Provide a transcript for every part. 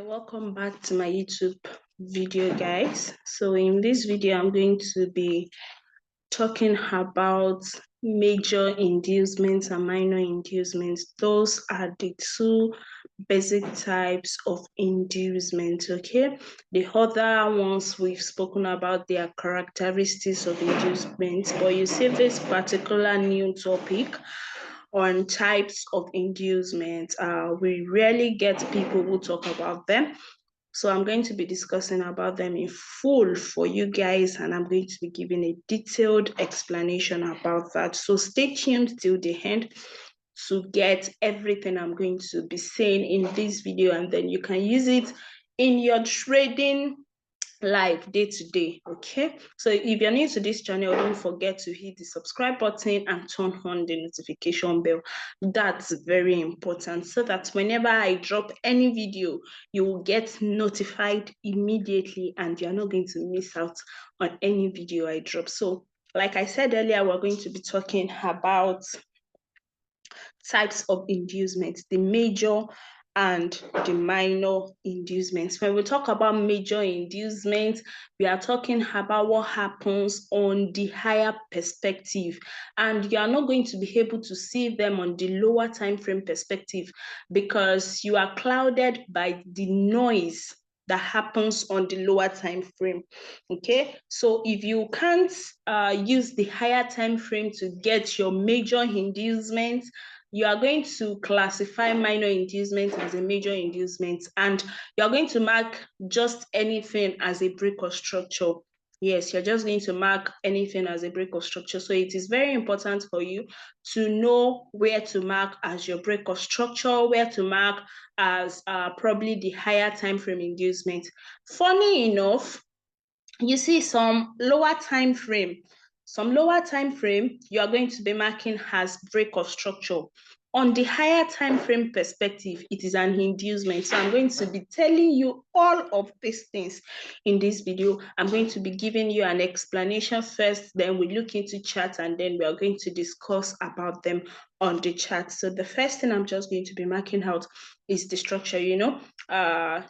Welcome back to my YouTube video, guys. So in this video, I'm going to be talking about major inducements and minor inducements. Those are the two basic types of inducement, okay? The other ones we've spoken about their characteristics of inducement, but you see this particular new topic on types of inducement. We rarely get people who talk about them. So I'm going to be discussing about them in full for you guys, and I'm going to be giving a detailed explanation about that. So stay tuned till the end to get everything I'm going to be saying in this video, and then you can use it in your trading live day to day. Okay, so if you're new to this channel, don't forget to hit the subscribe button and turn on the notification bell. That's very important, so that whenever I drop any video, you will get notified immediately and you're not going to miss out on any video I drop. So like I said earlier, we're going to be talking about types of inducements, the major and the minor inducements. When we talk about major inducements, we are talking about what happens on the higher perspective, and you are not going to be able to see them on the lower time frame perspective because you are clouded by the noise that happens on the lower time frame. Okay, so if you can't use the higher time frame to get your major inducements, you are going to classify minor inducement as a major inducement, and you're going to mark just anything as a break of structure. Yes, you're just going to mark anything as a break of structure. So it is very important for you to know where to mark as your break of structure, where to mark as probably the higher time frame inducement. Funny enough, you see some lower time frame, you are going to be marking as break of structure. On the higher time frame perspective, it is an inducement. So I'm going to be telling you all of these things in this video. I'm going to be giving you an explanation first, then we look into charts, and then we are going to discuss about them on the chart. So the first thing I'm just going to be marking out is the structure.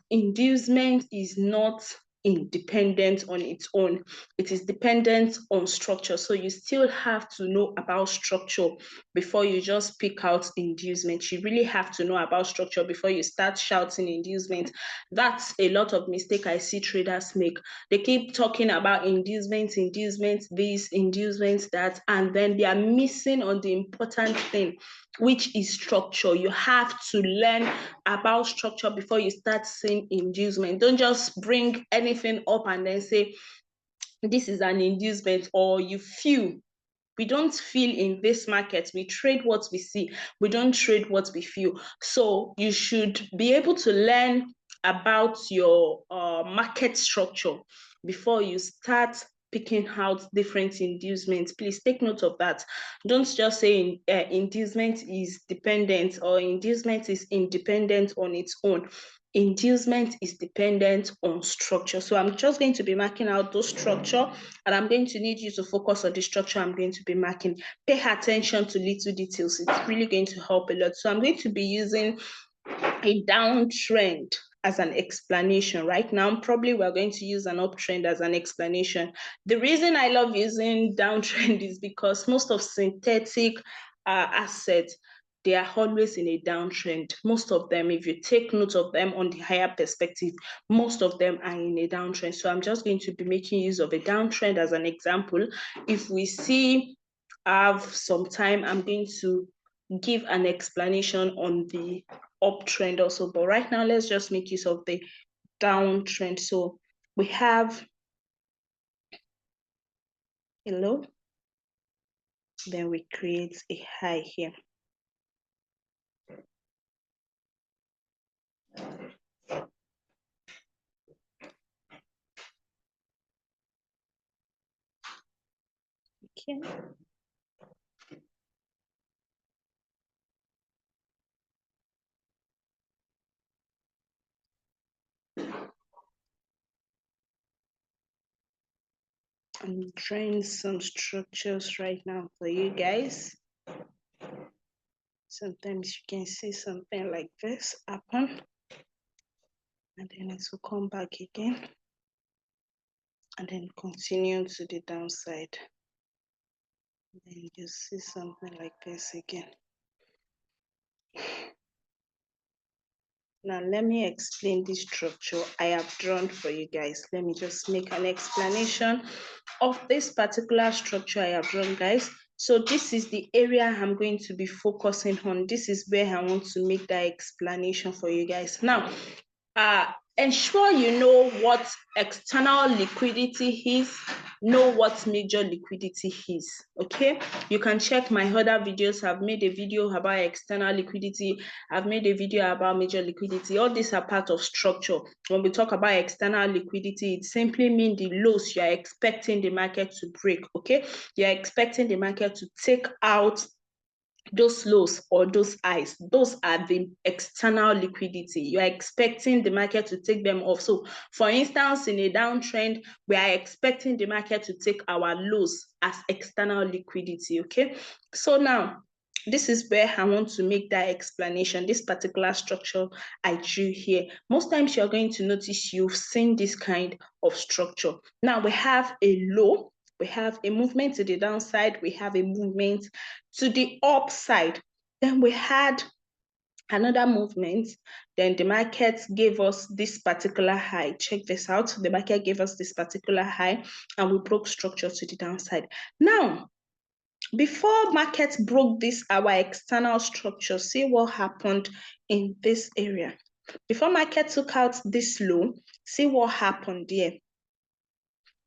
Inducement is not independent on its own. It is dependent on structure. So you still have to know about structure before you just pick out inducement. You really have to know about structure before you start shouting inducement. That's a lot of mistake I see traders make. They keep talking about inducements, this, inducements, that, and then they are missing on the important thing, which is structure. You have to learn about structure before you start seeing inducement. Don't just bring anything up and then say this is an inducement, or you feel. We don't feel in this market. We trade what we see. We don't trade what we feel. So you should be able to learn about your market structure before you start picking out different inducements. Please take note of that. Don't just say inducement is dependent or inducement is independent on its own. Inducement is dependent on structure. So I'm just going to be marking out those structure, and I'm going to need you to focus on the structure I'm going to be marking. Pay attention to little details. It's really going to help a lot. So I'm going to be using a downtrend as an explanation. Right now, probably we're going to use an uptrend as an explanation. The reason I love using downtrend is because most of synthetic assets, they are always in a downtrend. Most of them, if you take note of them on the higher perspective, most of them are in a downtrend. So I'm just going to be making use of a downtrend as an example. If we have some time, I'm going to give an explanation on the uptrend also, but right now let's just make use of the downtrend. So we have a low, then we create a high here. Okay. I'm drawing some structures right now for you guys. Sometimes you can see something like this happen. and then it will come back again, and then continue to the downside. And then you see something like this again. Now, let me explain this structure I have drawn for you guys. Let me just make an explanation of this particular structure I have drawn, guys. So this is the area I'm going to be focusing on. This is where I want to make that explanation for you guys. Now, ensure you know what external liquidity is, know what major liquidity is, okay? You can check my other videos. I've made a video about external liquidity. I've made a video about major liquidity. All these are part of structure. When we talk about external liquidity, it simply means the lows you are expecting the market to break, okay? You're expecting the market to take out those lows or those highs. Those are the external liquidity. You are expecting the market to take them off. So, for instance, in a downtrend, we are expecting the market to take our lows as external liquidity, okay? So now, this is where I want to make that explanation, this particular structure I drew here. Most times you're going to notice you've seen this kind of structure. Now we have a low, we have a movement to the downside, we have a movement to the upside. Then we had another movement. Then the market gave us this particular high. Check this out. The market gave us this particular high and we broke structure to the downside. Now, before market broke this, our external structure, see what happened in this area. Before market took out this low, see what happened there.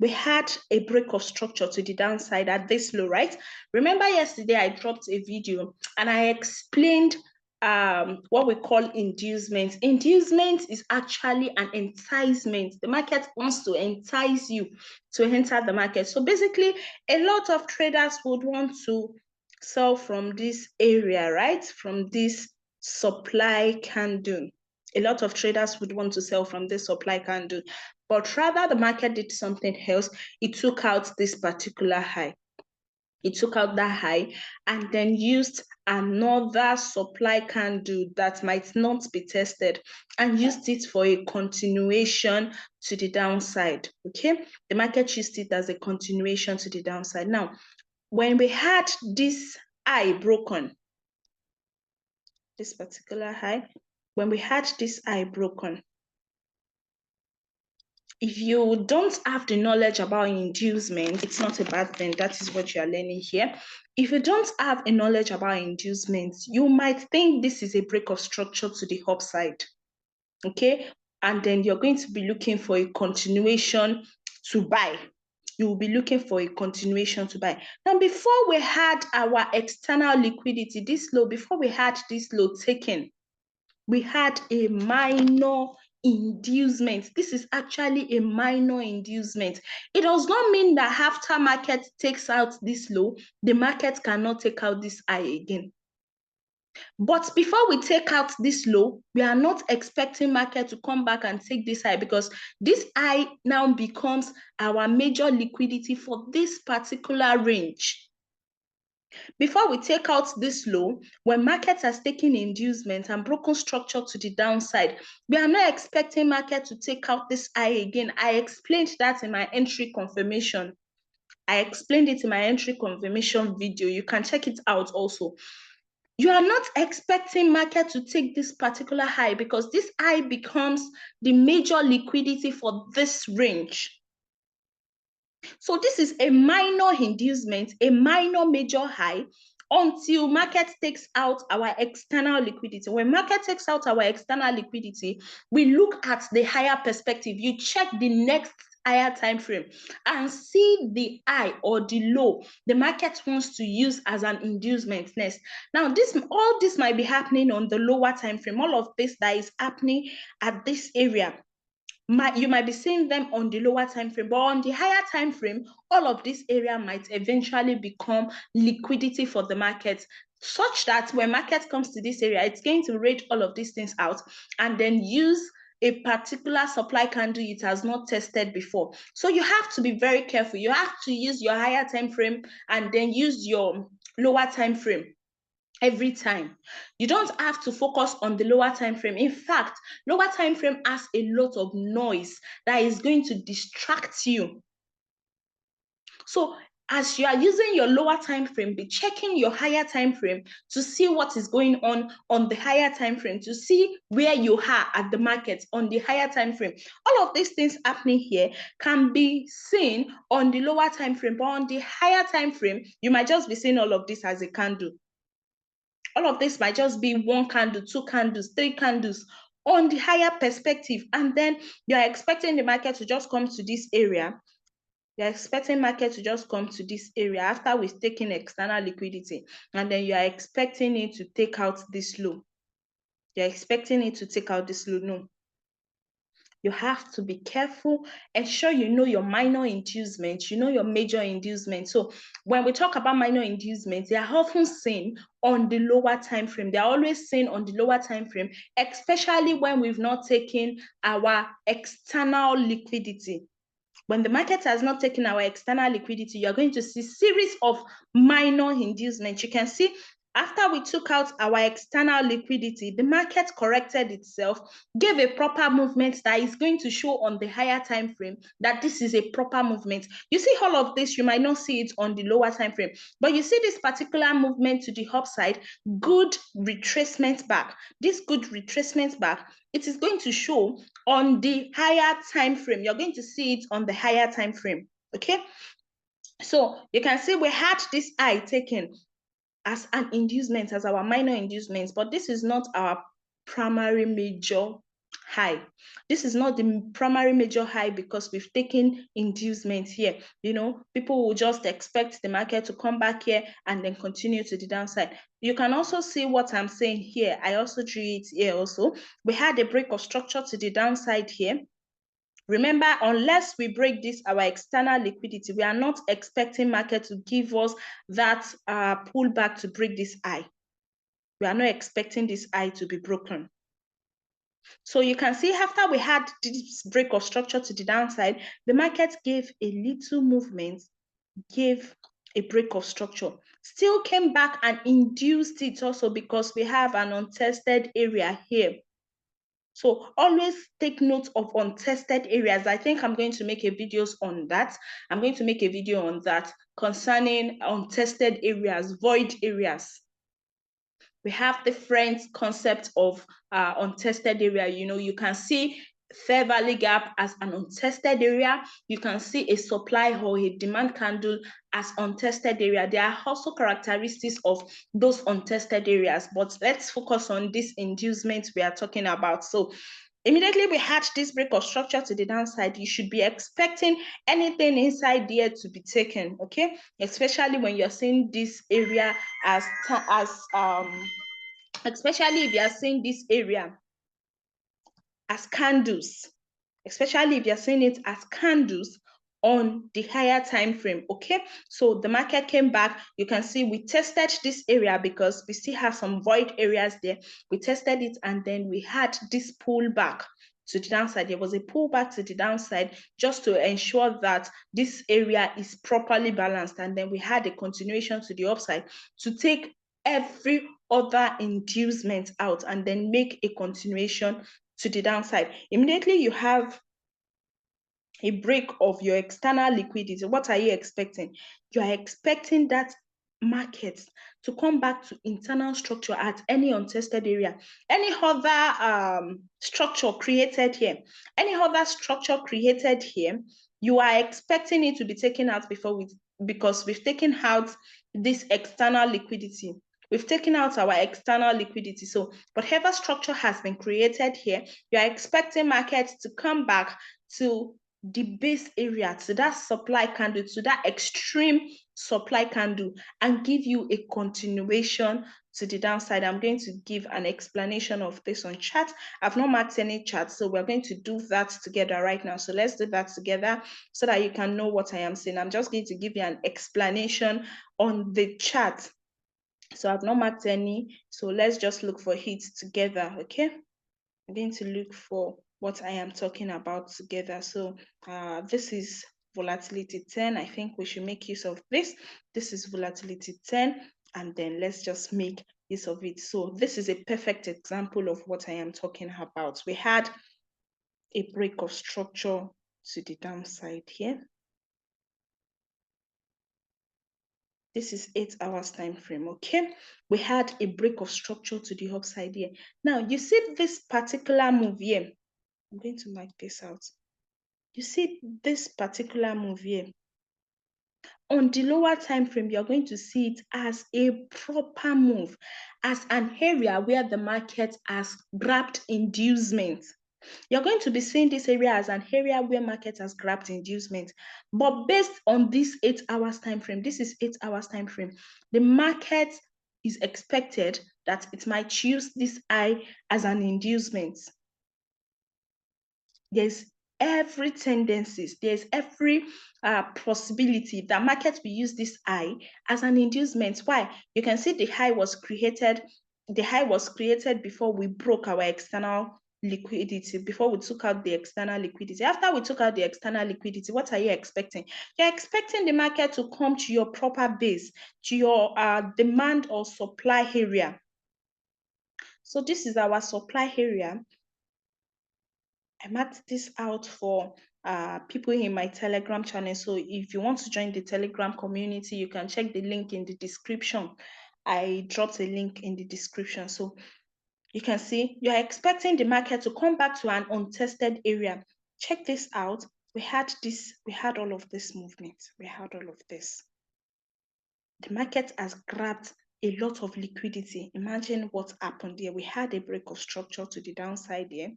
We had a break of structure to the downside at this low, right? Remember yesterday I dropped a video and I explained what we call inducement. Inducement is actually an enticement. The market wants to entice you to enter the market. So basically, a lot of traders would want to sell from this area, right? From this supply candle. A lot of traders would want to sell from this supply candle, but rather the market did something else. It took out this particular high. It took out that high and then used another supply candle that might not be tested and used it for a continuation to the downside, okay? The market used it as a continuation to the downside. Now, when we had this high broken, this particular high, when we had this high broken, if you don't have the knowledge about inducement, it's not a bad thing. That is what you are learning here. If you don't have a knowledge about inducements, you might think this is a break of structure to the upside, okay? And then you're going to be looking for a continuation to buy. You will be looking for a continuation to buy. Now, before we had our external liquidity, this low, before we had this low taken, we had a minor inducement. This is actually a minor inducement. It does not mean that after market takes out this low, the market cannot take out this high again. But before we take out this low, we are not expecting market to come back and take this high, because this high now becomes our major liquidity for this particular range. Before we take out this low, when market has taken inducement and broken structure to the downside, we are not expecting market to take out this high again. I explained that in my entry confirmation. I explained it in my entry confirmation video. You can check it out also. You are not expecting market to take this particular high, because this high becomes the major liquidity for this range. So this is a minor inducement, a minor major high, until market takes out our external liquidity. When market takes out our external liquidity, we look at the higher perspective. You check the next higher time frame and see the high or the low the market wants to use as an inducement next. Now, all this might be happening on the lower time frame. All of this that is happening at this area, you might be seeing them on the lower time frame, but on the higher time frame, all of this area might eventually become liquidity for the market, such that when market comes to this area, it's going to rate all of these things out and then use a particular supply candle it has not tested before. So you have to be very careful. You have to use your higher time frame and then use your lower time frame. every time. You don't have to focus on the lower time frame. In fact, lower time frame has a lot of noise that is going to distract you. So as you are using your lower time frame, be checking your higher time frame to see what is going on the higher time frame, to see where you are at the market on the higher time frame. All of these things happening here can be seen on the lower time frame, but on the higher time frame, you might just be seeing all of this as a candle. All of this might just be one candle, two candles, three candles on the higher perspective. And then you're expecting the market to just come to this area. You're expecting market to just come to this area after we've taken external liquidity. And then you are expecting it to take out this low. You're expecting it to take out this low. No. You have to be careful, ensure you know your minor inducement, you know your major inducement. So when we talk about minor inducements, they are often seen on the lower time frame. They are always seen on the lower time frame, especially when we've not taken our external liquidity. When the market has not taken our external liquidity, you're going to see series of minor inducements. You can see after we took out our external liquidity, the market corrected itself, gave a proper movement that is going to show on the higher time frame that this is a proper movement. You see all of this, you might not see it on the lower time frame, but you see this particular movement to the upside, good retracement back. This good retracement back, it is going to show on the higher time frame. You're going to see it on the higher time frame. Okay, so you can see we had this high taken as an inducement, as our minor inducements, but this is not our primary major high. This is not the primary major high because we've taken inducement here. You know, people will just expect the market to come back here and then continue to the downside. You can also see what I'm saying here. I also drew it here also. We had a break of structure to the downside here. Remember, unless we break this, our external liquidity, we are not expecting market to give us that pullback to break this high. We are not expecting this high to be broken. So you can see after we had this break of structure to the downside, the market gave a little movement, gave a break of structure, still came back and induced it also because we have an untested area here. So always take note of untested areas. I think I'm going to make a videos on that. I'm going to make a video on that concerning untested areas, void areas. We have different concepts of untested area. You know, you can see fair value gap as an untested area. You can see a supply or a demand candle as untested area. There are also characteristics of those untested areas, but let's focus on this inducement we are talking about. So immediately we had this break of structure to the downside, you should be expecting anything inside there to be taken, okay? Especially when you're seeing this area especially if you're seeing this area as candles, especially if you're seeing it as candles on the higher time frame. Okay, so the market came back. You can see we tested this area because we still have some void areas there. We tested it and then we had this pullback to the downside. There was a pullback to the downside just to ensure that this area is properly balanced, and then we had a continuation to the upside to take every other inducement out and then make a continuation to the downside. Immediately you have a break of your external liquidity. What are you expecting? You are expecting that market to come back to internal structure at any untested area. Any other structure created here, you are expecting it to be taken out because we've taken out this external liquidity. We've taken out our external liquidity. So whatever structure has been created here, you are expecting markets to come back to the base area, to that supply candle, to that extreme supply candle, and give you a continuation to the downside. I'm going to give an explanation of this on chart. I've not marked any chart, so we're going to do that together right now. So let's do that together so that you can know what I am saying. I'm just going to give you an explanation on the chart. So I've not marked any, so let's just look for it together. Okay, I'm going to look for what I am talking about together. So this is volatility 10. I think we should make use of this. This is volatility 10, and then let's just make use of it. So this is a perfect example of what I am talking about. We had a break of structure to the downside here. This is 8 hours time frame, okay? We had a break of structure to the upside here. Now, you see this particular move here. I'm going to mark this out. You see this particular move here. On the lower time frame, you're going to see it as a proper move, as an area where the market has grabbed inducement. You're going to be seeing this area as an area where market has grabbed inducement. But based on this 8 hours time frame, this is 8 hours time frame, the market is expected that it might use this high as an inducement. There's every tendencies, there's every possibility that market will use this high as an inducement. Why? You can see the high was created before we broke our external liquidity, before we took out the external liquidity. After we took out the external liquidity, what are you expecting? You're expecting the market to come to your proper base, to your demand or supply area. So this is our supply area. I marked this out for people in my Telegram channel. So if you want to join the Telegram community, you can check the link in the description. I dropped a link in the description. So you can see you are expecting the market to come back to an untested area. Check this out. We had all of this movement. We had all of this. The market has grabbed a lot of liquidity. Imagine what happened here. We had a break of structure to the downside here.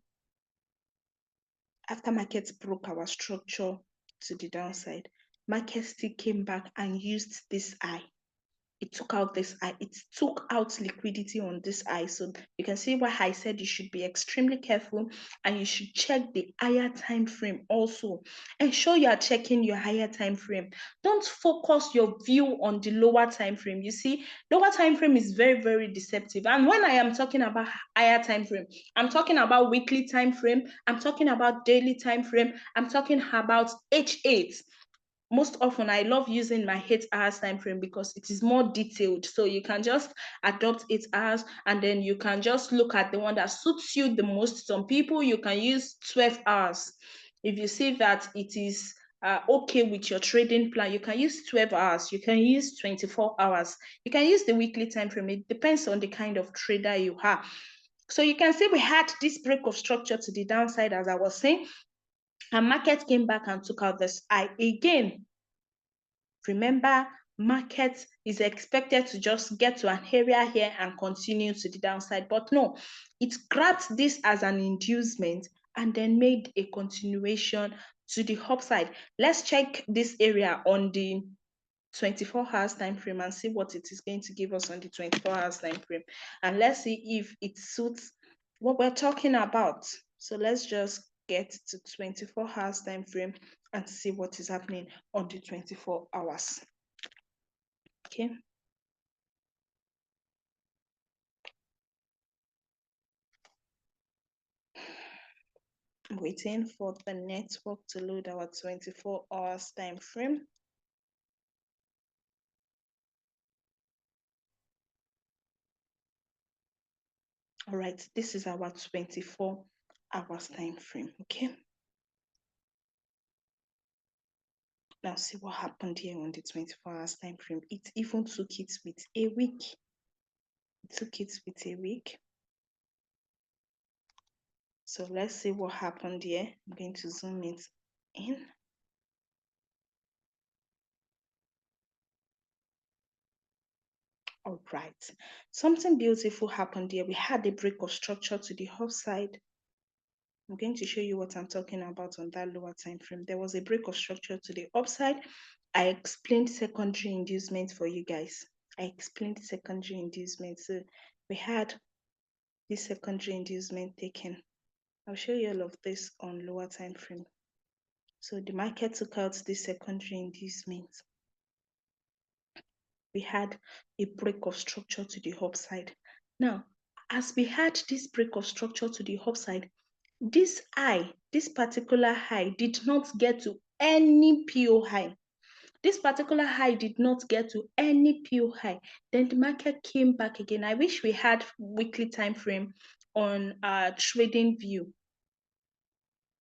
After markets broke our structure to the downside, market still came back and used this high. It took out this high. It took out liquidity on this high. So you can see why I said you should be extremely careful and you should check the higher time frame also. Ensure you are checking your higher time frame. Don't focus your view on the lower time frame. You see, lower time frame is very, very deceptive. And when I am talking about higher time frame, I'm talking about weekly time frame. I'm talking about daily time frame. I'm talking about H8. Most often I love using my 8 hours time frame because it is more detailed. So you can just adopt 8 hours and then you can just look at the one that suits you the most. Some people, you can use 12 hours. If you see that it is okay with your trading plan, you can use 12 hours. You can use 24 hours. You can use the weekly time frame. It depends on the kind of trader you are. So you can see we had this break of structure to the downside, as I was saying. And market came back and took out this high again. Remember, market is expected to just get to an area here and continue to the downside. But no, it grabbed this as an inducement and then made a continuation to the upside. Let's check this area on the 24 hours time frame and see what it is going to give us on the 24 hours time frame. And let's see if it suits what we're talking about. So let's just get to 24 hours time frame and see what is happening on the 24 hours. Okay. I'm waiting for the network to load our 24 hours time frame. All right, this is our 24 hours time frame. Okay. Now see what happened here on the 24 hours time frame. It even took it with a week. It took it with a week. So let's see what happened here. I'm going to zoom it in. All right. Something beautiful happened here. We had a break of structure to the upside. I'm going to show you what I'm talking about on that lower time frame. There was a break of structure to the upside. I explained secondary inducement for you guys. I explained secondary inducement. So we had this secondary inducement taken. I'll show you all of this on lower time frame. So the market took out this secondary inducement. We had a break of structure to the upside. Now, as we had this break of structure to the upside, this high, this particular high did not get to any PO high. This particular high did not get to any pure high. Then the market came back again. I wish we had weekly time frame on trading view.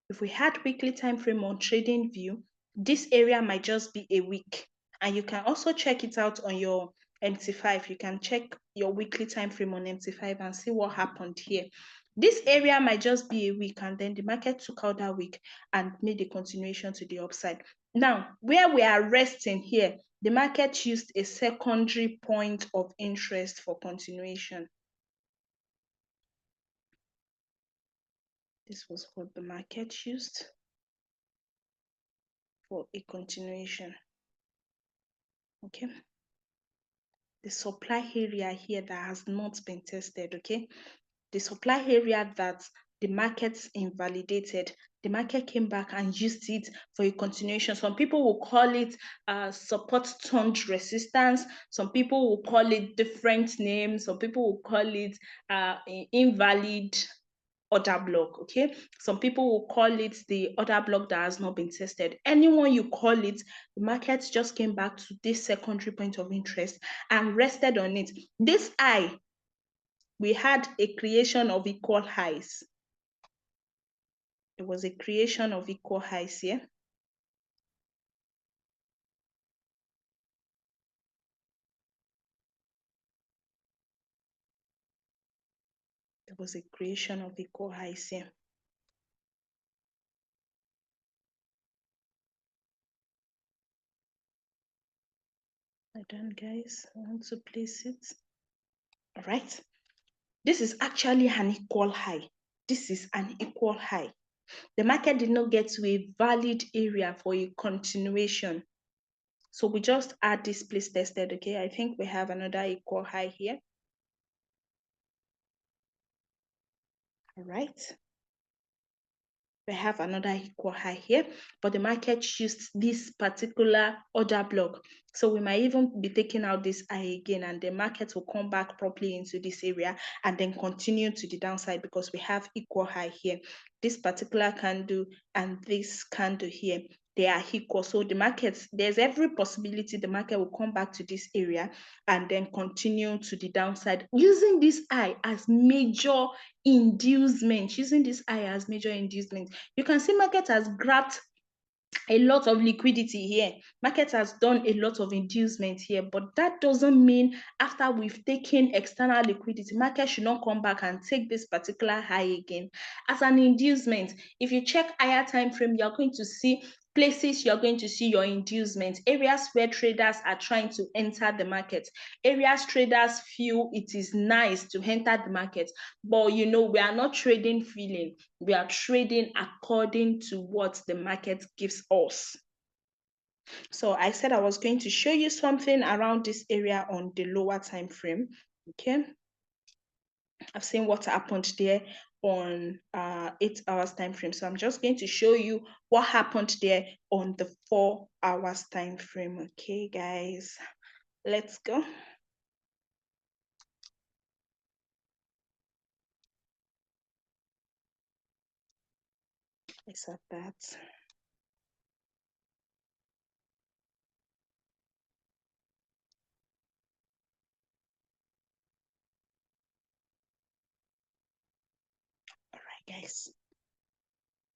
If we had weekly time frame on trading view, this area might just be a week. And you can also check it out on your MT5. You can check your weekly time frame on MT5 and see what happened here. This area might just be a week, and then the market took out that week and made a continuation to the upside. Now, where we are resting here, the market used a secondary point of interest for continuation. This was what the market used for a continuation. Okay. The supply area here that has not been tested, okay? The supply area that the markets invalidated, the market came back and used it for a continuation. Some people will call it support turned resistance. Some people will call it different names. Some people will call it invalid order block. Okay, some people will call it the order block that has not been tested. Anyone you call it, the market just came back to this secondary point of interest and rested on it. This high, we had a creation of equal highs. It was a creation of equal highs here. There was a creation of equal highs here. Hold on, guys. I want to place it. All right. This is actually an equal high. This is an equal high. The market did not get to a valid area for a continuation. So we just add this place tested, okay? I think we have another equal high here. All right. We have another equal high here, but the market used this particular order block. So we might even be taking out this high again, and the market will come back properly into this area and then continue to the downside because we have equal high here. This particular candle and this candle here, they are equal. So the market, there's every possibility the market will come back to this area and then continue to the downside using this high as major inducement. Using this high as major inducement, you can see market has grabbed a lot of liquidity here. Market has done a lot of inducement here, but that doesn't mean after we've taken external liquidity, market should not come back and take this particular high again as an inducement. If you check higher time frame, you're going to see places you're going to see your inducement, areas where traders are trying to enter the market, areas traders feel it is nice to enter the market, but you know, we are not trading feeling, we are trading according to what the market gives us. So I said I was going to show you something around this area on the lower time frame. Okay, I've seen what happened there on 8 hours time frame, so I'm just going to show you what happened there on the 4 hours time frame. Okay guys, let's go. Except that. All right guys,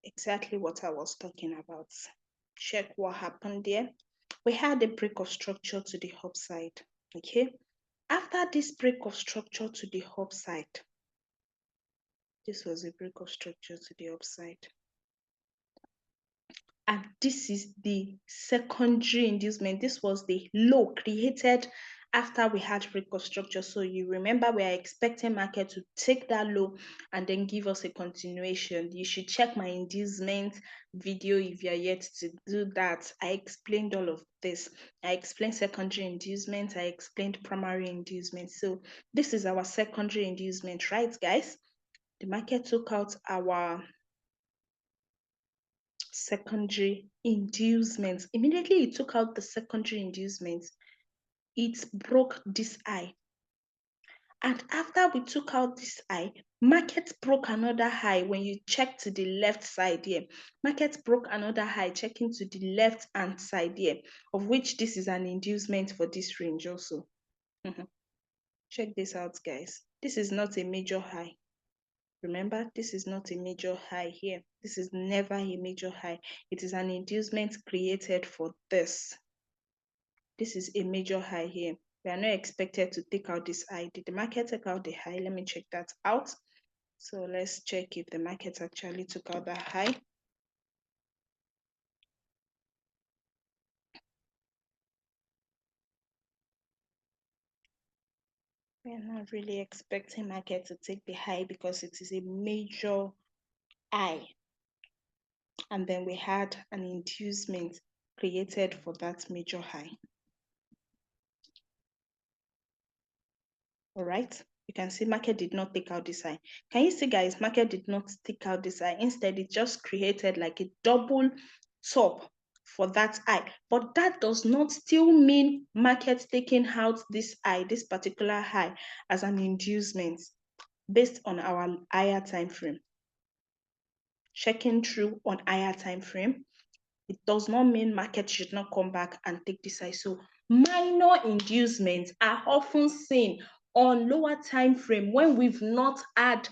exactly what I was talking about. Check what happened there. We had a break of structure to the upside. Okay, after this break of structure to the upside, this was a break of structure to the upside, and this is the secondary inducement. This was the low created after we had break of structure. So you remember we are expecting market to take that low and then give us a continuation. You should check my inducement video if you are yet to do that. I explained all of this. I explained secondary inducement, I explained primary inducement. So this is our secondary inducement, right guys? The market took out our secondary inducements. Immediately it took out the secondary inducements, it broke this high. And after we took out this high, market broke another high. When you check to the left side here, market broke another high, checking to the left hand side here, of which this is an inducement for this range also. Check this out, guys. This is not a major high. Remember, this is not a major high here. This is never a major high. It is an inducement created for this. This is a major high here. We are not expected to take out this high. Did the market take out the high? Let me check that out. So let's check if the market actually took out that high. We are not really expecting market to take the high because it is a major high. And then we had an inducement created for that major high. All right, you can see market did not take out this high. Can you see, guys, market did not take out this high. Instead, it just created like a double top for that high. But that does not still mean market taking out this high, this particular high, as an inducement based on our higher time frame. Checking through on higher time frame, it does not mean market should not come back and take this high. So minor inducements are often seen on lower time frame when we've not had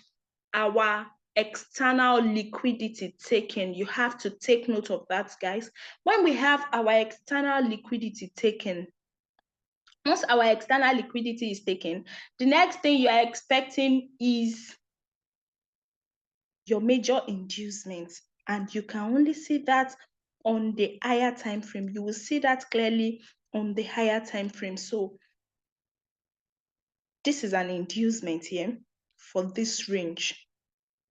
our external liquidity taken. You have to take note of that, guys. When we have our external liquidity taken, once our external liquidity is taken, the next thing you are expecting is your major inducement, and you can only see that on the higher time frame. You will see that clearly on the higher time frame. So this is an inducement here for this range.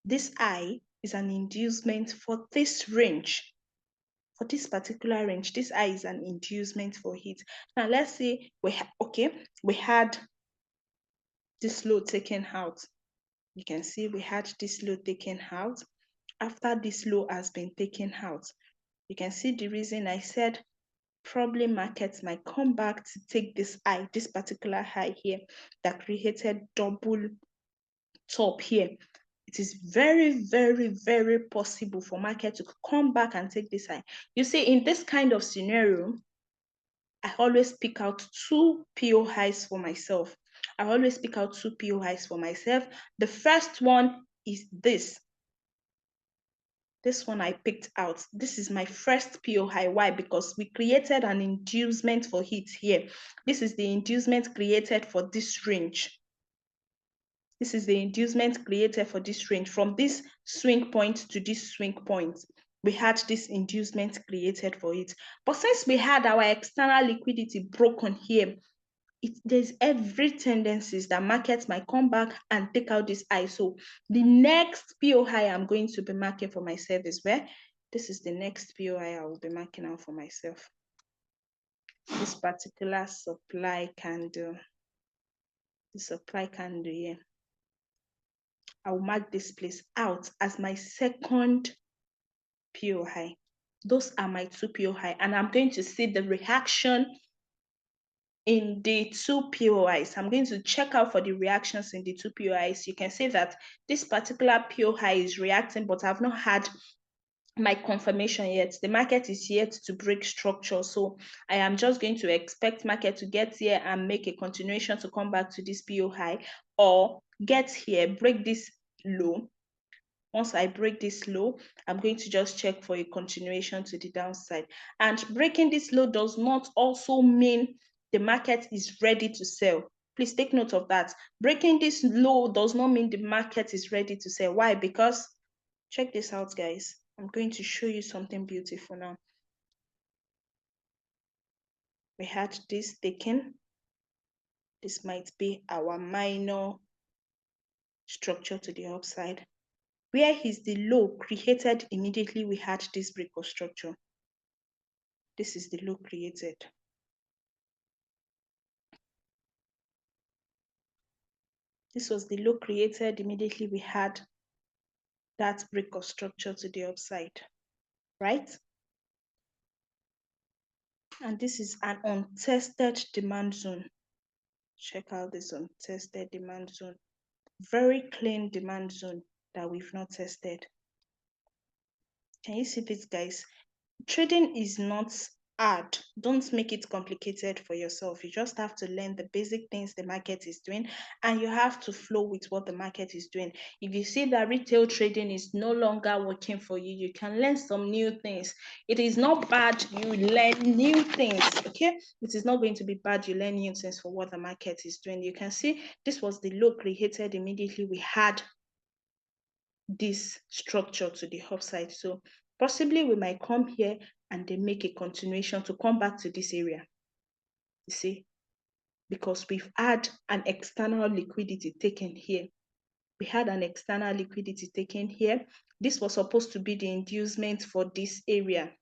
This high is an inducement for this range. For this particular range, this high is an inducement for it. Now let's say we had this low taken out. You can see we had this low taken out. After this low has been taken out, you can see the reason I said probably markets might come back to take this high, this particular high here that created double top here. It is very, very, very possible for market to come back and take this high. You see, in this kind of scenario, I always pick out two PO highs for myself. I always pick out two PO highs for myself. The first one is this. This one I picked out. This is my first PO high. Why? Because we created an inducement for it here. This is the inducement created for this range. This is the inducement created for this range. From this swing point to this swing point, we had this inducement created for it. But since we had our external liquidity broken here, there's every tendencies that markets might come back and take out this high. So the next PO high I'm going to be marking for myself is where? This is the next PO high I will be marking out for myself. This particular supply candle, the supply candle here. I will mark this place out as my second PO high. Those are my two PO high, and I'm going to see the reaction in the two POIs. I'm going to check out for the reactions in the two POIs. You can see that this particular POI is reacting, but I've not had my confirmation yet. The market is yet to break structure. So I am just going to expect market to get here and make a continuation to come back to this POI, or get here, break this low. Once I break this low, I'm going to just check for a continuation to the downside. And breaking this low does not also mean the market is ready to sell. Please take note of that. Breaking this low does not mean the market is ready to sell. Why? Because, check this out, guys. I'm going to show you something beautiful now. We had this taken. This might be our minor structure to the upside. Where is the low created immediately we had this break of structure? This is the low created. This was the low created immediately we had that break of structure to the upside, right? And this is an untested demand zone. check out this untested demand zone. Very clean demand zone that we've not tested. Can you see this, guys? Trading is not hard. Don't make it complicated for yourself. You just have to learn the basic things the market is doing, and you have to flow with what the market is doing. If you see that retail trading is no longer working for you, you can learn some new things. It is not bad you learn new things, okay? It is not going to be bad you learn new things for what the market is doing. You can see this was the low created immediately we had this structure to the upside. So possibly we might come here and then make a continuation to come back to this area. You see, because we've had an external liquidity taken here. We had an external liquidity taken here. This was supposed to be the inducement for this area.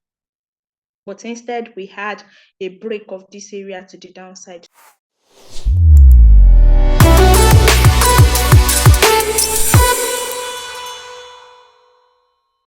But instead, we had a break of this area to the downside.